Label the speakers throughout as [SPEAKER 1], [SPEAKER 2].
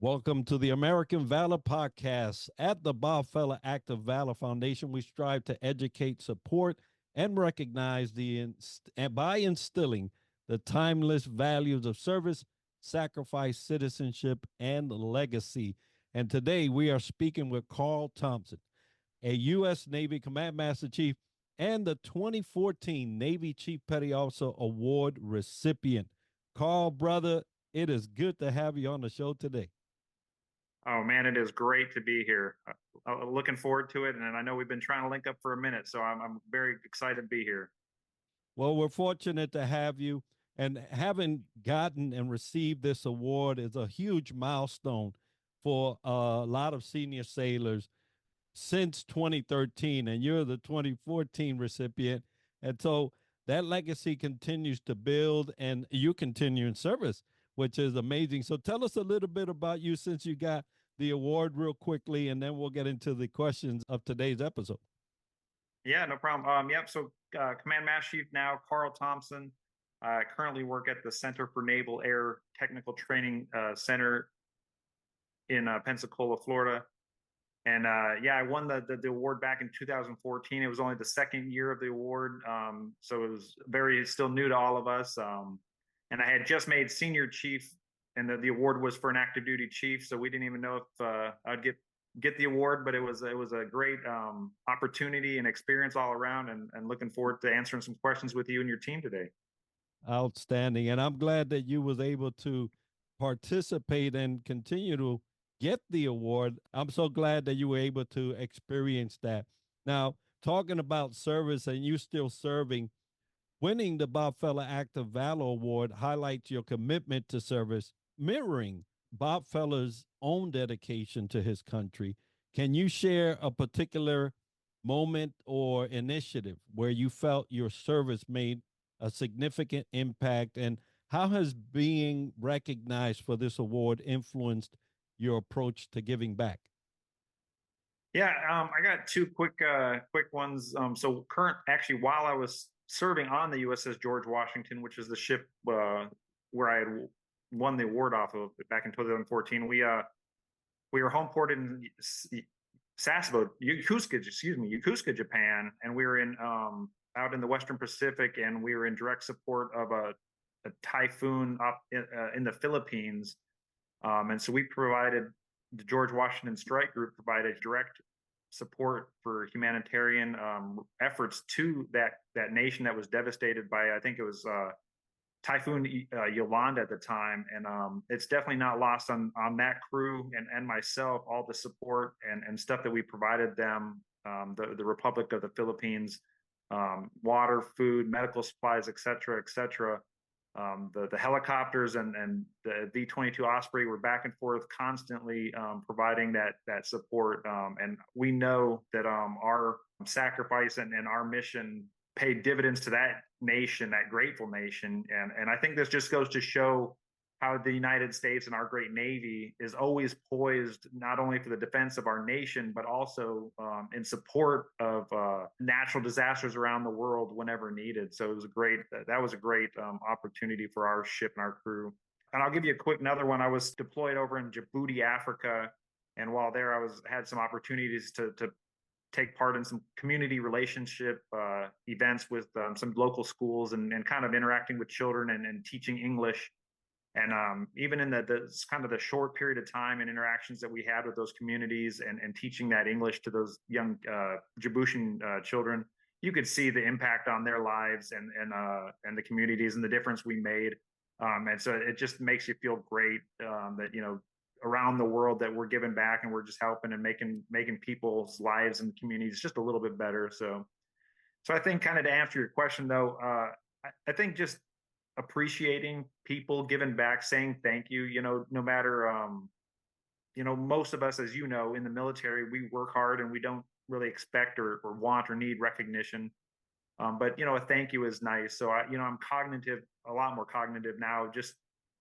[SPEAKER 1] Welcome to the American Valor podcast. At the Bob Feller Active Valor Foundation, we strive to educate, support, and recognize by instilling the timeless values of service, sacrifice, citizenship, and legacy. And today we are speaking with Carl Thompson, a U.S. Navy Command Master Chief and the 2014 Navy Chief Petty Officer Award recipient. Carl, brother, it is good to have you on the show today.
[SPEAKER 2] Oh man, it is great to be here. Looking forward to it, and I know we've been trying to link up for a minute, so I'm very excited to be here.
[SPEAKER 1] Well, we're fortunate to have you, and having gotten and received this award is a huge milestone for a lot of senior sailors since 2013, and you're the 2014 recipient. And so that legacy continues to build, and you continue in service, which is amazing. So tell us a little bit about you since you got the award real quickly, and then we'll get into the questions of today's episode.
[SPEAKER 2] Yeah, no problem. Yep. So, Command Master Chief now, Carl Thompson. I currently work at the Center for Naval Air Technical Training Center in Pensacola, Florida. And yeah, I won the award back in 2014. It was only the second year of the award, so it was very still new to all of us. And I had just made senior chief, and the award was for an active duty chief, so we didn't even know if I'd get the award. But it was a great opportunity and experience all around, and looking forward to answering some questions with you and your team today.
[SPEAKER 1] Outstanding. And I'm glad that you was able to participate and continue to get the award. I'm so glad that you were able to experience that. Now, talking about service and you still serving, winning the Bob Feller Active Valor Award highlights your commitment to service, mirroring Bob Feller's own dedication to his country. Can you share a particular moment or initiative where you felt your service made a significant impact, and how has being recognized for this award influenced your approach to giving back?
[SPEAKER 2] Yeah, I got two quick ones. So current, actually, while I was serving on the USS George Washington, which is the ship where I had won the award off of back in 2014, we were home ported in Sasebo, Yokosuka, Japan, and we were in out in the Western Pacific, and we were in direct support of a typhoon up in the Philippines. And so we provided the George Washington Strike Group provided direct support for humanitarian efforts to that nation that was devastated by, I think it was Typhoon Yolanda at the time. And it's definitely not lost on that crew and myself, all the support and stuff that we provided them, the Republic of the Philippines, water, food, medical supplies, et cetera, et cetera. The helicopters and the V-22 Osprey were back and forth constantly providing that support. And we know that our sacrifice and our mission paid dividends to that nation, that grateful nation. And I think this just goes to show how the United States and our great Navy is always poised not only for the defense of our nation, but also in support of natural disasters around the world whenever needed. So it was that was a great opportunity for our ship and our crew. And I'll give you a quick another one. I was deployed over in Djibouti, Africa, and while there, I had some opportunities to take part in some community relationship events with some local schools and kind of interacting with children and teaching English. And even in the kind of the short period of time and interactions that we had with those communities and teaching that English to those young Djiboutian children, you could see the impact on their lives and the communities and the difference we made. And so it just makes you feel great that, around the world that we're giving back and we're just helping and making people's lives and communities just a little bit better. So I think, kind of to answer your question though, I think just appreciating people, giving back, saying thank you, no matter, most of us, as you know, in the military, we work hard and we don't really expect or want or need recognition. But, a thank you is nice. So I'm a lot more cognitive now, just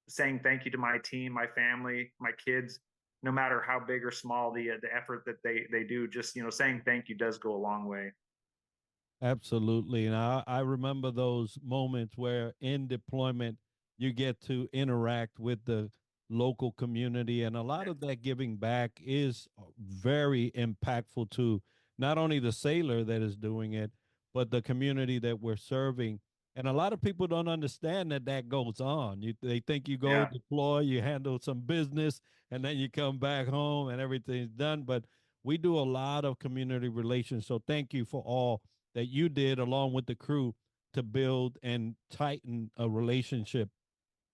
[SPEAKER 2] saying thank you to my team, my family, my kids, no matter how big or small the effort that they do, just, saying thank you does go a long way.
[SPEAKER 1] Absolutely. And I remember those moments where in deployment you get to interact with the local community. And a lot of that giving back is very impactful to not only the sailor that is doing it, but the community that we're serving. And a lot of people don't understand that that goes on. They think you go
[SPEAKER 2] Yeah.
[SPEAKER 1] deploy, you handle some business, and then you come back home and everything's done. But we do a lot of community relations. So thank you for all that you did along with the crew to build and tighten a relationship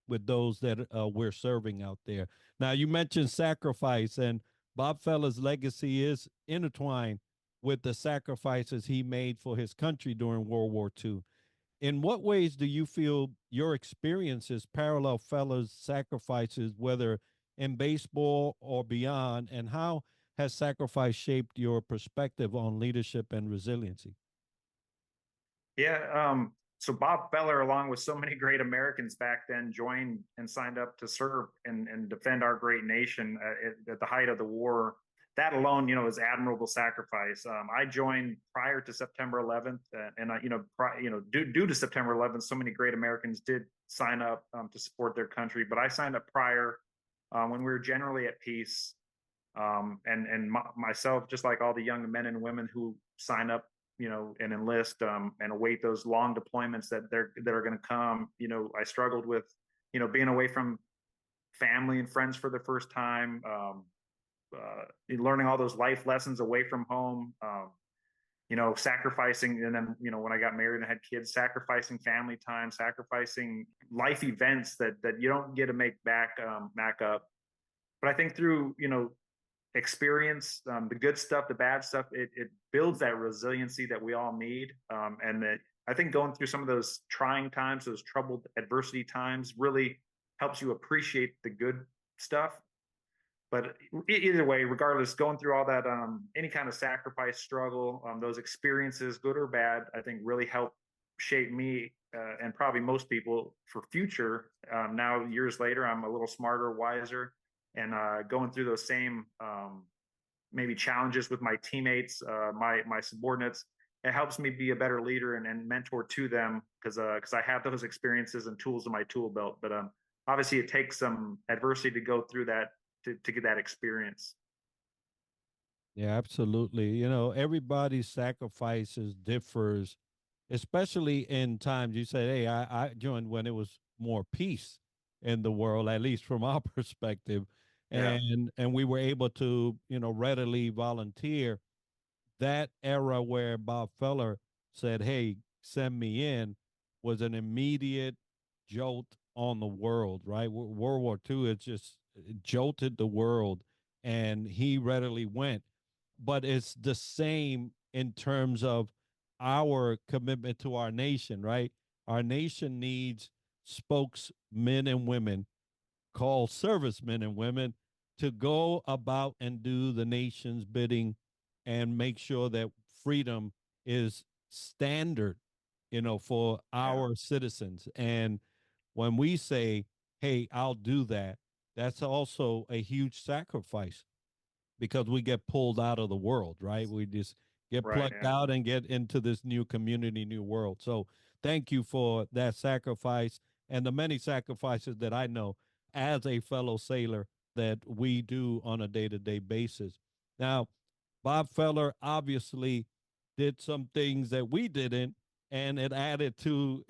[SPEAKER 1] with those that we're serving out there. Now, you mentioned sacrifice, and Bob Feller's legacy is intertwined with the sacrifices he made for his country during World War II. In what ways do you feel your experiences parallel Feller's sacrifices, whether in baseball or beyond, and how has sacrifice shaped your perspective on leadership and resiliency?
[SPEAKER 2] Yeah. So Bob Feller, along with so many great Americans back then, joined and signed up to serve and defend our great nation at the height of the war. That alone, is admirable sacrifice. I joined prior to September 11th, due to September 11th, so many great Americans did sign up to support their country. But I signed up prior when we were generally at peace, myself, just like all the young men and women who sign up, and enlist and await those long deployments that are going to come. I struggled with, being away from family and friends for the first time, learning all those life lessons away from home. Sacrificing, and then when I got married and had kids, sacrificing family time, sacrificing life events that you don't get to make back up. But I think through experience, the good stuff, the bad stuff, it builds that resiliency that we all need. And that I think going through some of those trying times, those troubled adversity times, really helps you appreciate the good stuff. But either way, regardless, going through all that, any kind of sacrifice, struggle, those experiences, good or bad, I think really help shape me and probably most people for future. Now, years later, I'm a little smarter, wiser, and going through those same maybe challenges with my teammates, my subordinates. It helps me be a better leader and mentor to them because I have those experiences and tools in my tool belt. But obviously, it takes some adversity to go through that to get that experience.
[SPEAKER 1] Yeah, absolutely. You know, everybody's sacrifices differs, especially in times you say, hey, I joined when it was more peace in the world, at least from our perspective.
[SPEAKER 2] Yeah.
[SPEAKER 1] And we were able to, readily volunteer. That era where Bob Feller said, hey, send me in, was an immediate jolt on the world, right? World War II, it just jolted the world, and he readily went. But it's the same in terms of our commitment to our nation, right? Our nation needs spokesmen and women called servicemen and women to go about and do the nation's bidding and make sure that freedom is standard, for
[SPEAKER 2] Yeah.
[SPEAKER 1] our citizens. And when we say, hey, I'll do that, that's also a huge sacrifice because we get pulled out of the world, right? We just get
[SPEAKER 2] Right.
[SPEAKER 1] plucked
[SPEAKER 2] Yeah.
[SPEAKER 1] out and get into this new community, new world. So thank you for that sacrifice and the many sacrifices that I know as a fellow sailor that we do on a day-to-day basis. Now, Bob Feller obviously did some things that we didn't, and it added to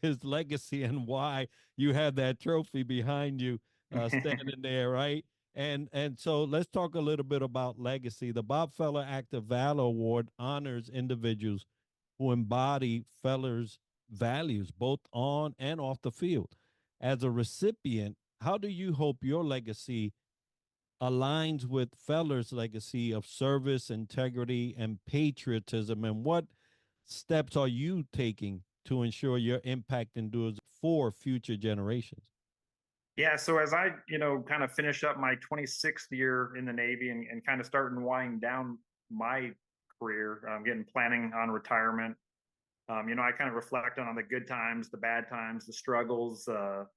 [SPEAKER 1] his legacy and why you have that trophy behind you standing there, right? And so let's talk a little bit about legacy. The Bob Feller Active Valor Award honors individuals who embody Feller's values, both on and off the field. As a recipient, how do you hope your legacy aligns with Feller's legacy of service, integrity, and patriotism? And what steps are you taking to ensure your impact endures for future generations?
[SPEAKER 2] Yeah, so as I, kind of finish up my 26th year in the Navy and kind of starting to wind down my career, getting planning on retirement, I kind of reflect on the good times, the bad times, the struggles, the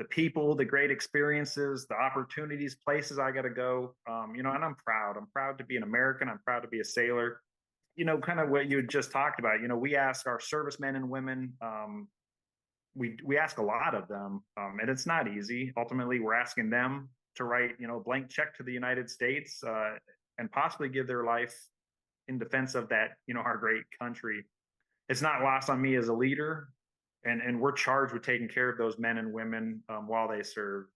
[SPEAKER 2] people, the great experiences, the opportunities, places I got to go. And I'm proud. I'm proud to be an American. I'm proud to be a sailor. Kind of what you just talked about. We ask our servicemen and women, we ask a lot of them, and it's not easy. Ultimately, we're asking them to write, a blank check to the United States, and possibly give their life in defense of that, our great country. It's not lost on me as a leader, and we're charged with taking care of those men and women while they serve.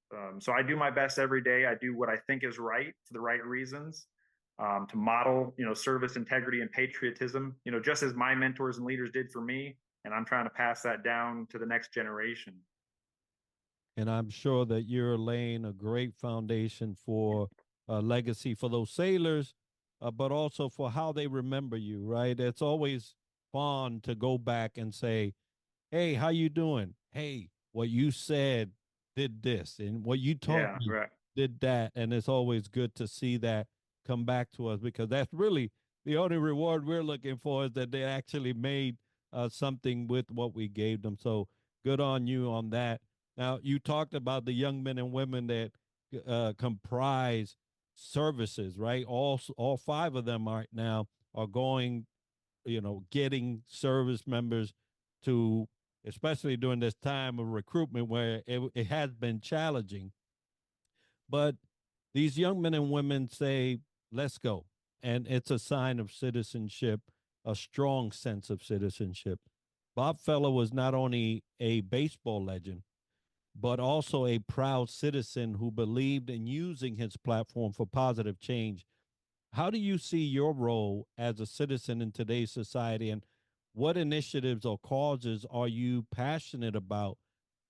[SPEAKER 2] So I do my best every day. I do what I think is right for the right reasons, to model, service, integrity, and patriotism. Just as my mentors and leaders did for me, and I'm trying to pass that down to the next generation.
[SPEAKER 1] And I'm sure that you're laying a great foundation for a legacy for those sailors, but also for how they remember you, right? It's always fun to go back and say, hey, how you doing? Hey, what you said did this, and what you taught
[SPEAKER 2] Yeah,
[SPEAKER 1] me
[SPEAKER 2] right.
[SPEAKER 1] did that. And it's always good to see that come back to us, because that's really the only reward we're looking for, is that they actually made something with what we gave them. So good on you on that. Now, you talked about the young men and women that comprise services, right? All five of them right now are going, getting service members to, especially during this time of recruitment where it has been challenging. But these young men and women say, let's go. And it's a sign of citizenship, a strong sense of citizenship. Bob Feller was not only a baseball legend, but also a proud citizen who believed in using his platform for positive change. How do you see your role as a citizen in today's society, and what initiatives or causes are you passionate about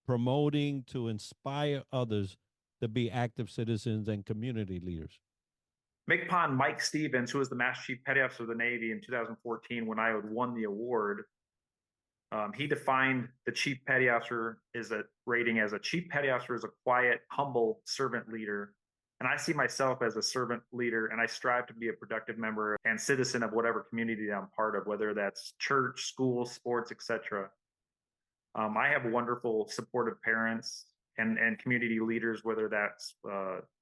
[SPEAKER 1] promoting to inspire others to be active citizens and community leaders?
[SPEAKER 2] MCPON Mike Stevens, who was the Master Chief Petty Officer of the Navy in 2014 when I had won the award, he defined the chief petty officer as a rating as a chief petty officer is a quiet, humble servant leader. And I see myself as a servant leader, and I strive to be a productive member and citizen of whatever community I'm part of, whether that's church, school, sports, etc. I have wonderful, supportive parents and community leaders, whether that's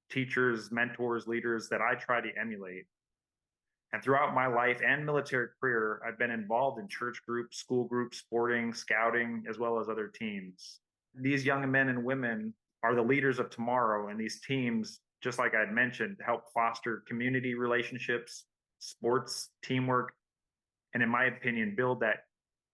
[SPEAKER 2] teachers, mentors, leaders that I try to emulate. And throughout my life and military career, I've been involved in church groups, school groups, sporting, scouting, as well as other teams. These young men and women are the leaders of tomorrow, and these teams, just like I'd mentioned, help foster community relationships, sports, teamwork, and in my opinion, build that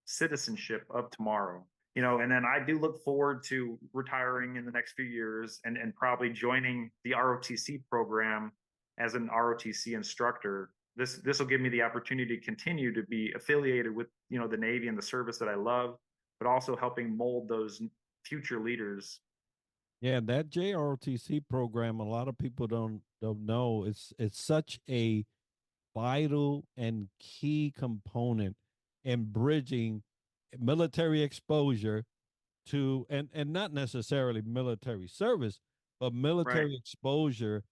[SPEAKER 2] citizenship of tomorrow. And then I do look forward to retiring in the next few years, and probably joining the ROTC program as an ROTC instructor. This will give me the opportunity to continue to be affiliated with the Navy and the service that I love, but also helping mold those future leaders.
[SPEAKER 1] Yeah, that JROTC program, a lot of people don't know. It's such a vital and key component in bridging military exposure to, and not necessarily military service, but
[SPEAKER 2] Right.
[SPEAKER 1] military exposure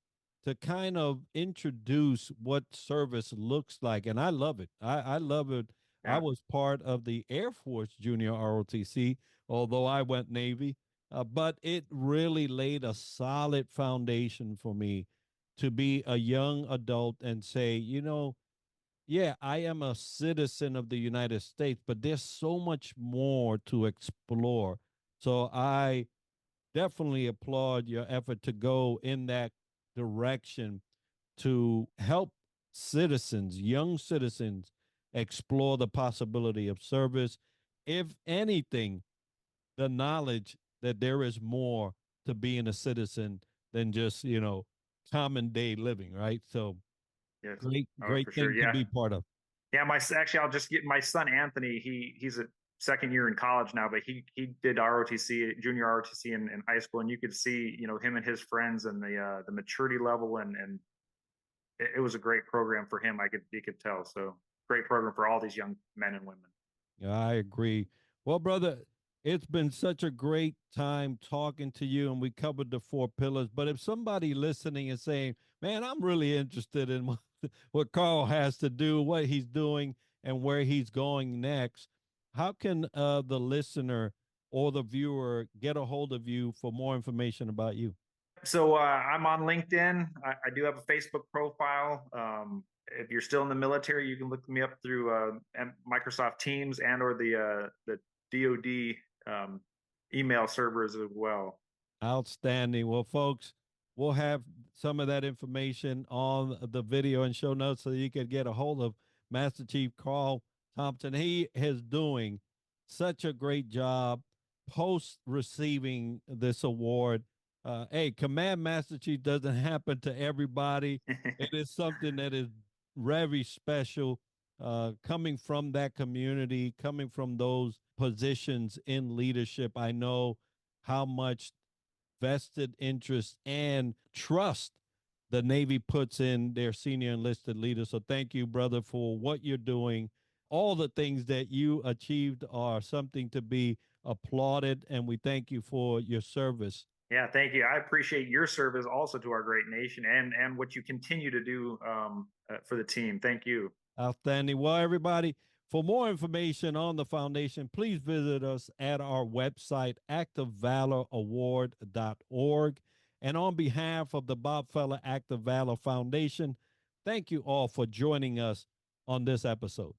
[SPEAKER 1] to kind of introduce what service looks like. And I love it. I love it. I
[SPEAKER 2] Yeah.
[SPEAKER 1] was part of the Air Force Junior ROTC, although I went Navy, but it really laid a solid foundation for me to be a young adult and say, yeah, I am a citizen of the United States, but there's so much more to explore. So I definitely applaud your effort to go in that direction to help citizens, young citizens, explore the possibility of service. If anything, the knowledge that there is more to being a citizen than just, common day living, right? So
[SPEAKER 2] Yes.
[SPEAKER 1] great,
[SPEAKER 2] Oh,
[SPEAKER 1] great
[SPEAKER 2] for sure.
[SPEAKER 1] thing to
[SPEAKER 2] Yeah.
[SPEAKER 1] be part of.
[SPEAKER 2] Yeah, actually, I'll just get my son Anthony. He's a second year in college now, but he did ROTC, junior ROTC in high school, and you could see him and his friends and the maturity level, and it was a great program for him. You could tell. So great program for all these young men and women.
[SPEAKER 1] Yeah, I agree. Well, brother, it's been such a great time talking to you, and we covered the four pillars. But if somebody listening is saying, man, I'm really interested in what Carl has to do, what he's doing, and where he's going next, how can the listener or the viewer get a hold of you for more information about you?
[SPEAKER 2] So I'm on LinkedIn. I do have a Facebook profile. If you're still in the military, you can look me up through Microsoft Teams and or the DoD email servers as well.
[SPEAKER 1] Outstanding. Well, folks, we'll have some of that information on the video and show notes so you can get a hold of Master Chief Carl Thompson. He is doing such a great job post receiving this award. Hey, Command Master Chief doesn't happen to everybody. It is something that is very special, coming from that community, coming from those positions in leadership. I know how much vested interest and trust the Navy puts in their senior enlisted leaders. So thank you, brother, for what you're doing. All the things that you achieved are something to be applauded, and we thank you for your service.
[SPEAKER 2] Yeah, thank you. I appreciate your service also to our great nation, and what you continue to do for the team. Thank you.
[SPEAKER 1] Outstanding. Well, everybody, for more information on the foundation, please visit us at our website, activevaloraward.org. And on behalf of the Bob Feller Active Valor Foundation, thank you all for joining us on this episode.